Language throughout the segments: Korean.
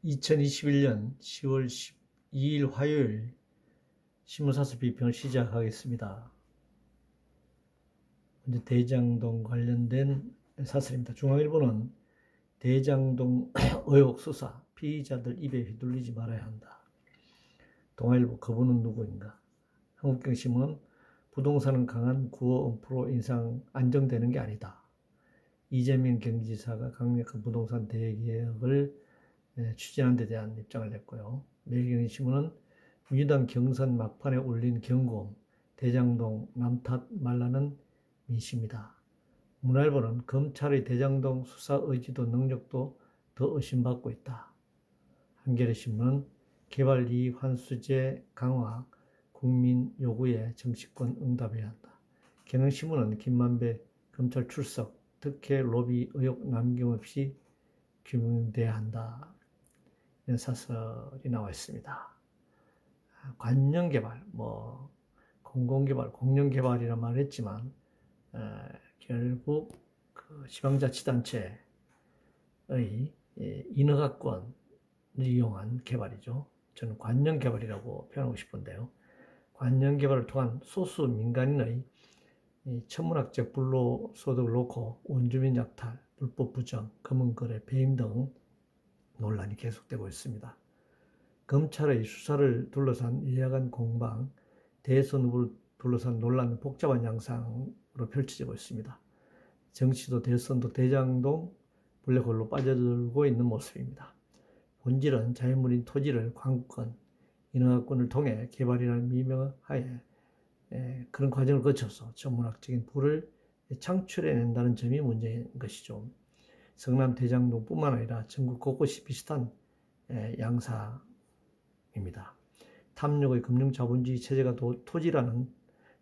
2021년 10월 12일 화요일 신문사설 비평을 시작하겠습니다. 먼저 대장동 관련된 사설입니다. 중앙일보는 대장동 의혹 수사, 피의자들 입에 휘둘리지 말아야 한다. 동아일보 그분은 누구인가? 한국경신문은 부동산은 강한 구호 프로 인상 안정되는 게 아니다. 이재명 경기지사가 강력한 부동산 대개혁을 추진하는 데 대한 입장을 냈고요. 매일경제신문은 민주당 경선 막판에 올린 경고음, 대장동 남탓 말라는 민심이다. 문화일보는 검찰의 대장동 수사 의지도 능력도 더 의심받고 있다. 한겨레신문은 개발 이익 환수제 강화, 국민 요구에 정치권 응답해야 한다. 경향신문은 김만배 검찰 출석, 특혜 로비 의혹 남김없이 규명돼야 한다. 이런 사설이 나와 있습니다. 관영개발, 공공개발, 공영개발이란 말을 했지만 결국 그 지방자치단체의 인허가권을 이용한 개발이죠. 저는 관영개발이라고 표현하고 싶은데요. 관영개발을 통한 소수 민간인의 천문학적 불로소득을 놓고 원주민 약탈, 불법 부정, 금은거래, 배임 등 논란이 계속되고 있습니다. 검찰의 수사를 둘러싼 예약한 공방, 대선 후보를 둘러싼 논란은 복잡한 양상으로 펼쳐지고 있습니다. 정치도 대선도 대장동 블랙홀로 빠져들고 있는 모습입니다. 본질은 자연물인 토지를 광권, 인허가권을 통해 개발이라는 미명하에 그런 과정을 거쳐서 전문학적인 부를 창출해낸다는 점이 문제인 것이죠. 성남 대장동뿐만 아니라 전국 곳곳이 비슷한 양상입니다. 탐욕의 금융자본주의 체제가 토지라는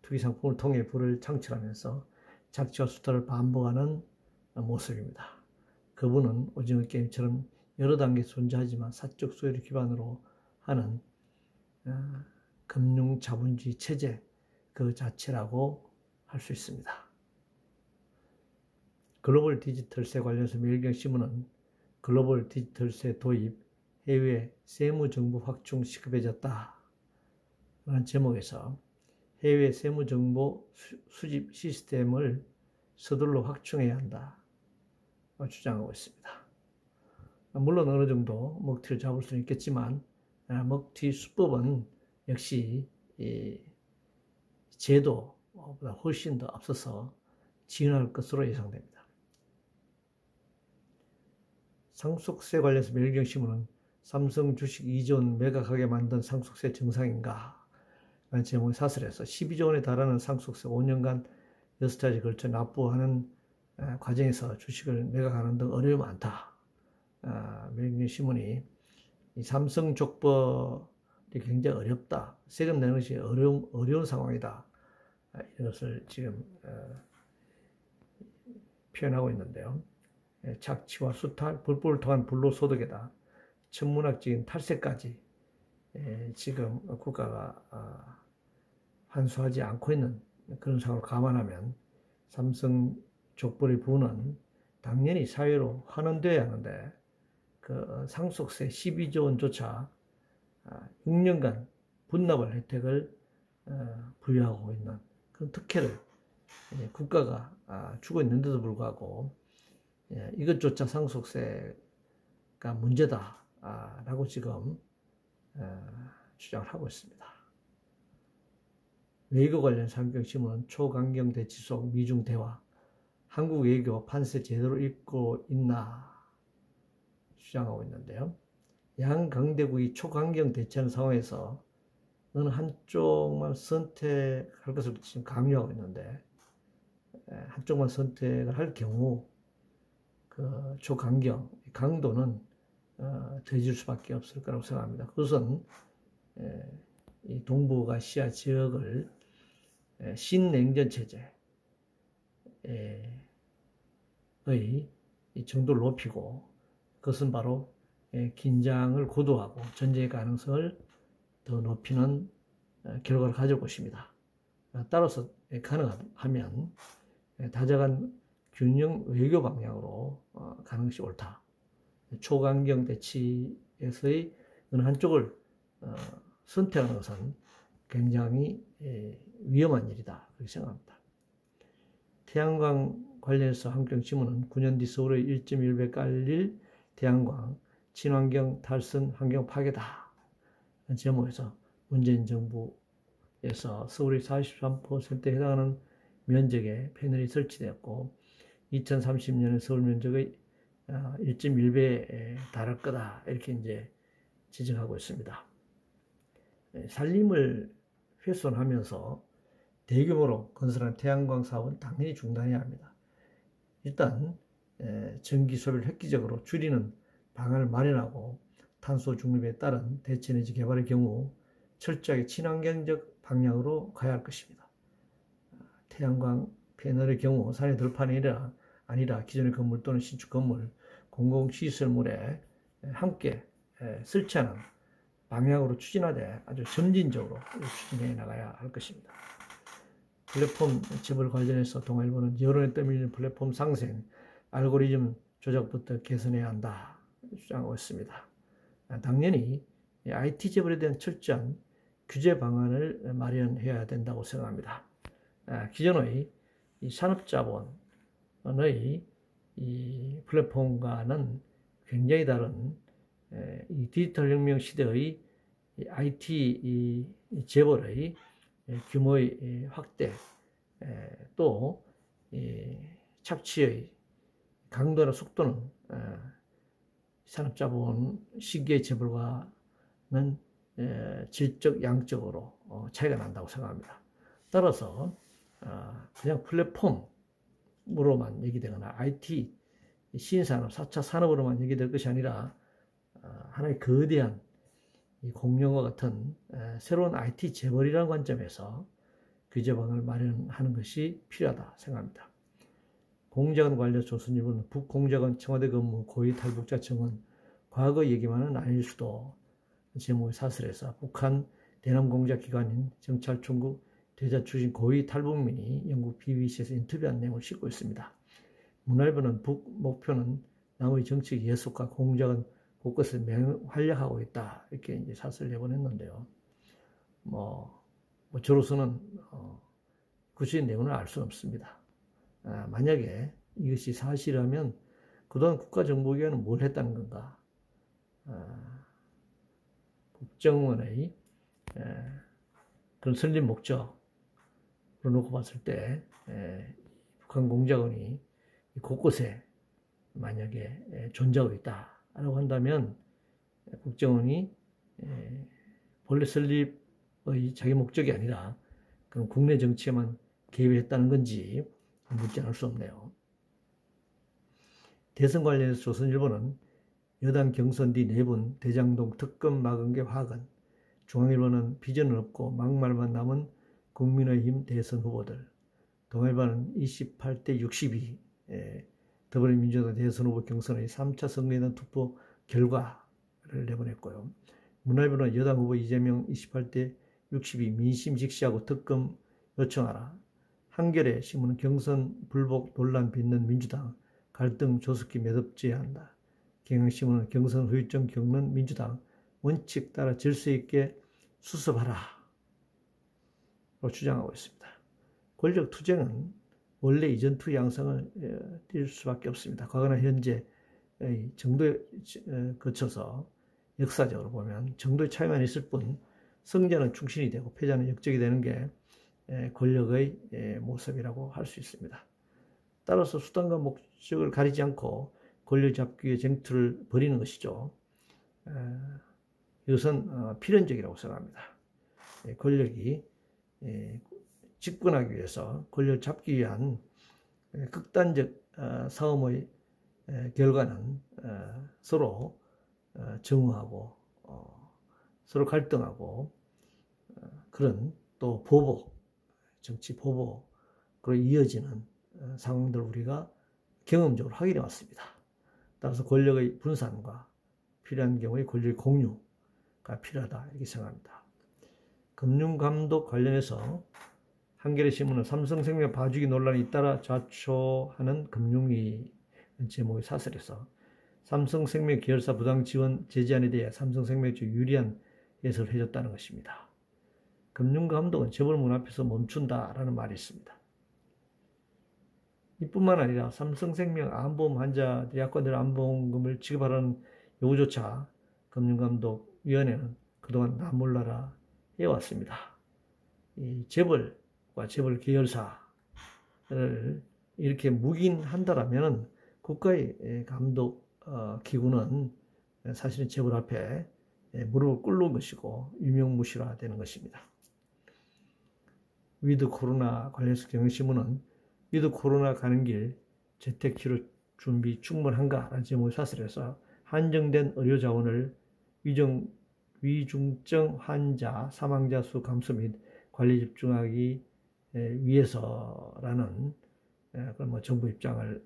투기상품을 통해 부를 창출하면서 착취와 수탈을 반복하는 모습입니다. 그분은 오징어 게임처럼 여러 단계 존재하지만 사적 소유를 기반으로 하는 금융자본주의 체제 그 자체라고 할 수 있습니다. 글로벌 디지털세 관련해서 매일경신문은 글로벌 디지털세 도입, 해외 세무정보 확충 시급해졌다 라는 제목에서 해외 세무정보 수집 시스템을 서둘러 확충해야 한다 주장하고 있습니다. 물론 어느 정도 먹튀를 잡을 수는 있겠지만 먹튀 수법은 역시 제도보다 훨씬 더 앞서서 진화할 것으로 예상됩니다. 상속세 관련해서 매일경신문은 삼성 주식 2조 원 매각하게 만든 상속세 정상인가? 라는 제목의 사설에서 12조 원에 달하는 상속세 5년간 6차례에 걸쳐 납부하는 과정에서 주식을 매각하는 등 어려움이 많다. 매일경신문이 이 삼성 족벌이 굉장히 어렵다. 세금 내는 것이 어려운 상황이다. 이것을 지금 표현하고 있는데요. 착취와 수탈, 불법을 통한 불로소득에다 천문학적인 탈세까지 지금 국가가 환수하지 않고 있는 그런 상황을 감안하면 삼성 족벌의 부는 당연히 사회로 환원되어야 하는데 그 상속세 12조 원조차 6년간 분납할 혜택을 부여하고 있는 그런 특혜를 국가가 주고 있는데도 불구하고 이것조차 상속세가 문제다라고 지금 주장을 하고 있습니다. 외교 관련 한국경신문은 초강경 대치 속 미중 대화, 한국 외교 판세 제대로 읽고 있나 주장하고 있는데요. 양강대국이 초강경 대치하는 상황에서 어느 한쪽만 선택할 것을 지금 강요하고 있는데 한쪽만 선택을 할 경우 그 초강경, 강도는 더해질 수밖에 없을 거라고 생각합니다. 그것은 이 동북아시아 지역을 신냉전 체제의 정도를 높이고 그것은 바로 긴장을 고도하고 전쟁의 가능성을 더 높이는 결과를 가질 것입니다. 따라서 가능하면 다자간 균형 외교 방향으로 가는 것이 옳다. 초강경 대치 중에서의 어느 한쪽을 선택하는 것은 굉장히 위험한 일이다 그렇게 생각합니다. 태양광 관련해서 한경신문은 9년 뒤 서울의 1.1배 깔릴 태양광 친환경 탈선 환경 파괴다 제목에서 문재인 정부에서 서울의 43%에 해당하는 면적에 패널이 설치되었고 2030년에 서울 면적의 1.1배에 달할 거다 이렇게 이제 지적하고 있습니다. 산림을 훼손하면서 대규모로 건설한 태양광 사업은 당연히 중단해야 합니다. 일단 전기 소비를 획기적으로 줄이는 방안을 마련하고 탄소 중립에 따른 대체에너지 개발의 경우 철저하게 친환경적 방향으로 가야 할 것입니다. 태양광 패널의 경우 산의 들판이 아니라 기존의 건물 또는 신축 건물, 공공시설물에 함께 설치하는 방향으로 추진하되 아주 점진적으로 추진해 나가야 할 것입니다. 플랫폼 재벌 관련해서 동아일보는 여론에 떠밀리는 플랫폼 상생, 알고리즘 조작부터 개선해야 한다 주장하고 있습니다. 당연히 IT 재벌에 대한 철저한 규제 방안을 마련해야 된다고 생각합니다. 기존의 이 산업자본의 이 플랫폼과는 굉장히 다른 이 디지털 혁명 시대의 IT 재벌의 규모의 확대, 또 착취의 강도나 속도는 산업자본 시기의 재벌과는 질적, 양적으로 차이가 난다고 생각합니다. 따라서 그냥 플랫폼으로만 얘기되거나 IT 신산업, 4차 산업으로만 얘기될 것이 아니라 하나의 거대한 공룡과 같은 새로운 IT 재벌이라는 관점에서 규제 방안을 마련하는 것이 필요하다 생각합니다. 공작원 관련 조선일보는 북공작원 청와대 근무 고위 탈북자 증언 과거 얘기만은 아닐 수도 제목의 사설에서 북한 대남 공작 기관인 정찰총국 대자 출신 고위 탈북민이 영국 BBC에서 인터뷰한 내용을 싣고 있습니다. 문화일보는 북 목표는 남의 정치 예속과 공작은 곳곳에 활약하고 있다 이렇게 이제 사설을 내보냈는데요. 저로서는 구체적인 내용을 알 수는 없습니다. 만약에 이것이 사실이라면 그동안 국가정보기관은 뭘 했다는 건가? 국정원의 그런 설립 목적으로 놓고 봤을 때 북한 공작원이 곳곳에 만약에 존재하고 있다라고 한다면 국정원이 본래 설립의 자기 목적이 아니라 그럼 국내 정치에만 개입했다는 건지 묻지 않을 수 없네요. 대선 관련해서 조선일보는 여당 경선 뒤 4분 대장동 특검 막은 게 화근, 중앙일보는 비전은 없고 막말만 남은 국민의힘 대선 후보들, 동아일보는 28대 62 더불어민주당 대선 후보 경선의 3차 선거인단 투표 결과를 내보냈고요. 문화일보는 여당 후보 이재명 28대 62 민심 직시하고 특검 요청하라. 한겨레 신문은 경선 불복 논란 빚는 민주당 갈등 조속히 매듭지어야 한다. 경향신문은 경선 후유증 겪는 민주당 원칙 따라 질서 있게 수습하라 로 주장하고 있습니다. 권력 투쟁은 원래 이전투 양상을 띌 수밖에 없습니다. 과거나 현재의 정도에 거쳐서 역사적으로 보면 정도의 차이만 있을 뿐 승자는 충신이 되고 패자는 역적이 되는 게 권력의 모습이라고 할 수 있습니다. 따라서 수단과 목적을 가리지 않고 권력 잡기 위해 쟁투를 벌이는 것이죠. 이것은 필연적이라고 생각합니다. 권력이 집권하기 위해서 권력을 잡기 위한 극단적 싸움의 결과는 서로 정오하고 서로 갈등하고 그런 또 보복, 정치 보복으로 이어지는 상황들을 우리가 경험적으로 확인해 왔습니다. 따라서 권력의 분산과 필요한 경우에 권력의 공유가 필요하다 이렇게 생각합니다. 금융감독 관련해서 한겨레 신문은 삼성생명 봐주기 논란이 잇따라 좌초하는 금융위 제목의 사설에서 삼성생명 계열사 부당 지원 제재안에 대해 삼성생명이 유리한 해석을 해줬다는 것입니다. 금융감독은 재벌문 앞에서 멈춘다라는 말이 있습니다. 이뿐만 아니라 삼성생명 암보험 환자들이 약관들 암보험금을 지급하라는 요구조차 금융감독위원회는 그동안 나몰라라 해왔습니다. 이 재벌과 재벌 계열사를 이렇게 묵인한다라면 국가의 감독 기구는 사실은 재벌 앞에 무릎을 꿇는 것이고 유명무실화되는 것입니다. 위드 코로나 관련해서 경향신문은 위드 코로나 가는 길 재택치료 준비 충분한가라는 제목의 사설에서 한정된 의료 자원을 위중증 환자 사망자 수 감소 및 관리 집중하기 위해서라는 그런 정부 입장을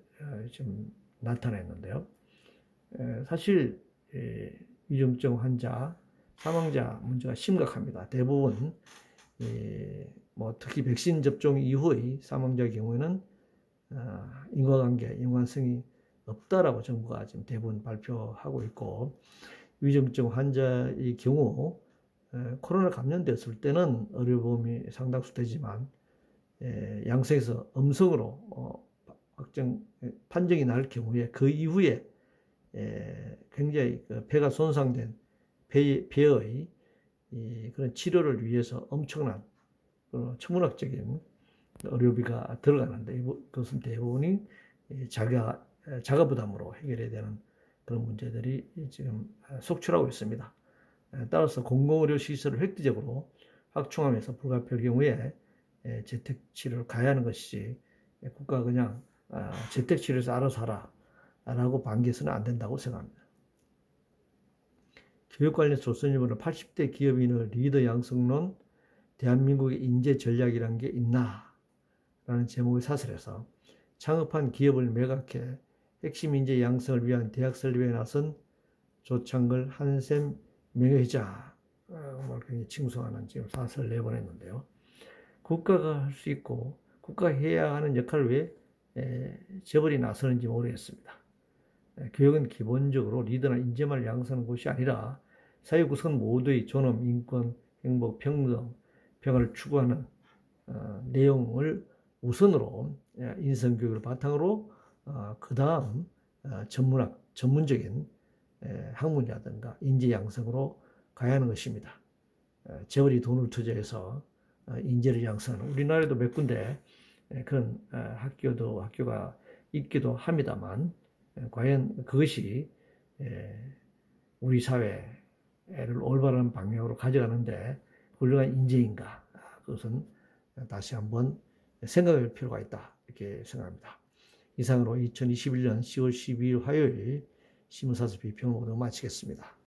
지금 나타냈는데요. 사실 위중증 환자 사망자 문제가 심각합니다. 대부분 특히 백신 접종 이후의 사망자의 경우에는 인과관계, 연관성이 없다라고 정부가 지금 대부분 발표하고 있고, 위중증 환자의 경우 코로나 감염됐을 때는 의료보험이 상당수 되지만 양성에서 음성으로 판정이 날 경우에 그 이후에 굉장히 폐가 손상된 폐의 그런 치료를 위해서 엄청난 천문학적인 의료비가 들어가는데 그것은 대부분이 자가 부담으로 해결해야 되는 그런 문제들이 지금 속출하고 있습니다. 따라서 공공의료시설을 획기적으로 확충하면서 불가피할 경우에 재택치료를 가야 하는 것이지 국가가 그냥 재택치료에서 알아서 하라 라고 반기해서는 안 된다고 생각합니다. 교육관련 조선일보는 80대 기업인의 리더 양성론 대한민국의 인재 전략이란 게 있나? 라는 제목의 사설에서 창업한 기업을 매각해 핵심 인재 양성을 위한 대학 설립에 나선 조창걸 한샘 명예회자 굉장히 칭송하는 지금 사설을 내보냈는데요. 국가가 할 수 있고 국가가 해야 하는 역할을 왜 재벌이 나서는지 모르겠습니다. 교육은 기본적으로 리더나 인재만을 양성하는 것이 아니라 사회 구성 모두의 존엄, 인권, 행복, 평등, 평화를 추구하는 내용을 우선으로 인성교육을 바탕으로 그 다음 전문적인 학문이라든가 인재 양성으로 가야 하는 것입니다. 재벌이 돈을 투자해서 인재를 양성하는, 우리나라에도 몇 군데 그런 학교가 있기도 합니다만 과연 그것이 우리 사회를 올바른 방향으로 가져가는데 훌륭한 인재인가, 그것은 다시 한번 생각할 필요가 있다 이렇게 생각합니다. 이상으로 2021년 10월 12일 화요일 신문사설 비평을 모두 마치겠습니다.